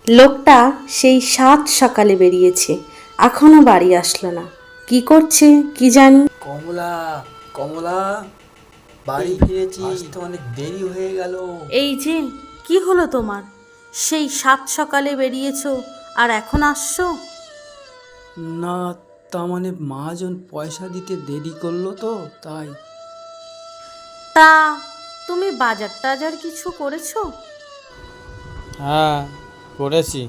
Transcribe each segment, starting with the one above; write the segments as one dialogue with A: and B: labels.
A: লোকটা সেই 7 সকালে বেরিয়েছে, এখনো বাড়ি আসলো না। কি করছে কি জানি।
B: কমলা, কমলা, বাড়ি ফিরেছি, আসতে অনেক দেরি হয়ে গেল।
A: এই যে, কি হলো তোমার? সেই 7 সকালে বেরিয়েছো আর এখন আসছো?
B: না, তার মানে মহাজন পয়সা দিতে দেরি করলো তো তাই।
A: তা তুমি বাজার টাজার কিছু করেছো?
B: হ্যাঁ, করেছি।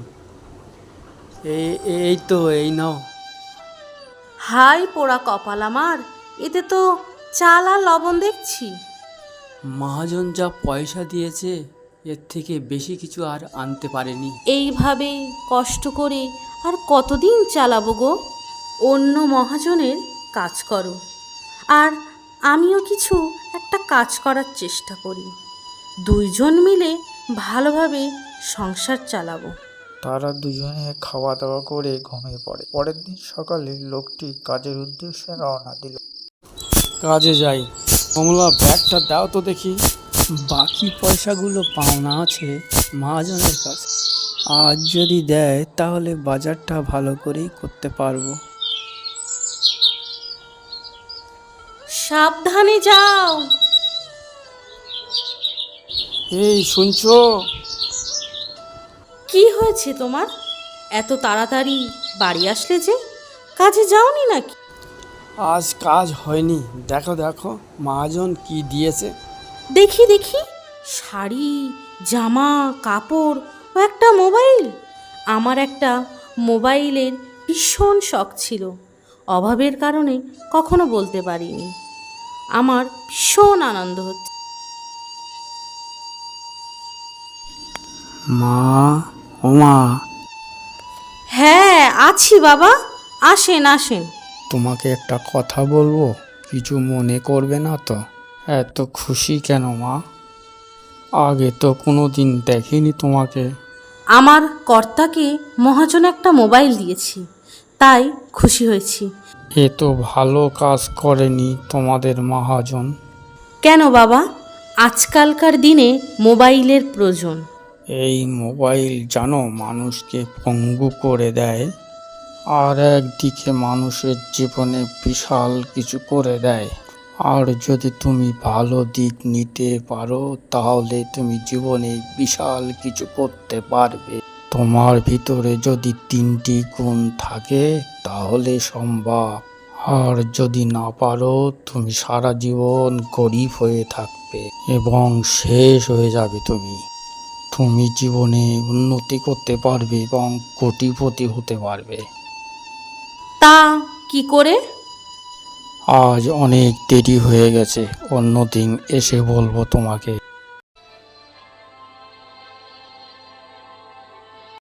B: এই এই তো এই নাও।
A: হাই পোড়া কপাল আমার, এতে তো চাল আর লবণ দেখছি।
B: মহাজন যা পয়সা দিয়েছে এর থেকে বেশি কিছু আর আনতে পারেনি।
A: এইভাবে কষ্ট করে আর কতদিন চালাবো গো? অন্য মহাজনের কাজ করো, আর আমিও কিছু একটা কাজ করার চেষ্টা করি। দুইজন মিলে ভালোভাবে সংসার চালাবো।
C: তারা দুজনে খাওয়া দাওয়া করে ঘুমিয়ে পড়ে। পরের দিন সকালে লোকটি কাজের উদ্দেশ্যে রওনা দিল।
B: কাজে যাই। কমলা, ব্যাগটা দাও তো দেখি। বাকি পয়সাগুলো পাওনা আছে মহাজনের কাছে। আজ যদি দেয় তাহলে বাজারটা ভালো করেই করতে পারবো।
A: সাবধানে যাও।
B: এই শুনছো?
A: কি হয়েছে তোমার? এত তাড়াতাড়ি বাড়ি আসলে যে? কাজে যাওনি নাকি?
B: আজ কাজ হয়নি। দেখো দেখো মহাজন কি দিয়েছে।
A: দেখি দেখি, শাড়ি, জামা, কাপড় ও একটা মোবাইল। আমার একটা মোবাইলের ভীষণ শখ ছিল, অভাবের কারণে কখনো বলতে পারিনি। আমার ভীষণ আনন্দ হচ্ছে।
B: মা, ও মা,
A: হ্যাঁ আছি বাবা, আসেন আসেন।
B: তোমাকে একটা কথা বলবো, কিছু মনে করবে না তো? এত খুশি কেন মা? আগে তো কোনো দিন দেখিনি তোমাকে।
A: আমার কর্তাকে মহাজন একটা মোবাইল দিয়েছি, তাই খুশি হয়েছি।
B: এ তো ভালো কাজ করেনি তোমাদের মহাজন।
A: কেন বাবা? আজকালকার দিনে মোবাইলের প্রয়োজন।
B: এই মোবাইল জানো মানুষকে পঙ্গু করে দেয়, আর একদিকে মানুষের জীবনে বিশাল কিছু করে দেয়। আর যদি তুমি ভালো দিক নিতে পারো তাহলে তুমি জীবনে বিশাল কিছু করতে পারবে। তোমার ভিতরে যদি 3টি গুণ থাকে তাহলে সম্ভব। আর যদি না পারো তুমি সারা জীবন গরিব হয়ে থাকবে এবং শেষ হয়ে যাবে। তুমি তুমি জীবনে উন্নতি করতে পারবে এবং কোটিপতি হতে পারবে।
A: তা কি করে?
B: আজ অনেক দেরি হয়ে গেছে, অন্যদিন এসে বলবো তোমাকে।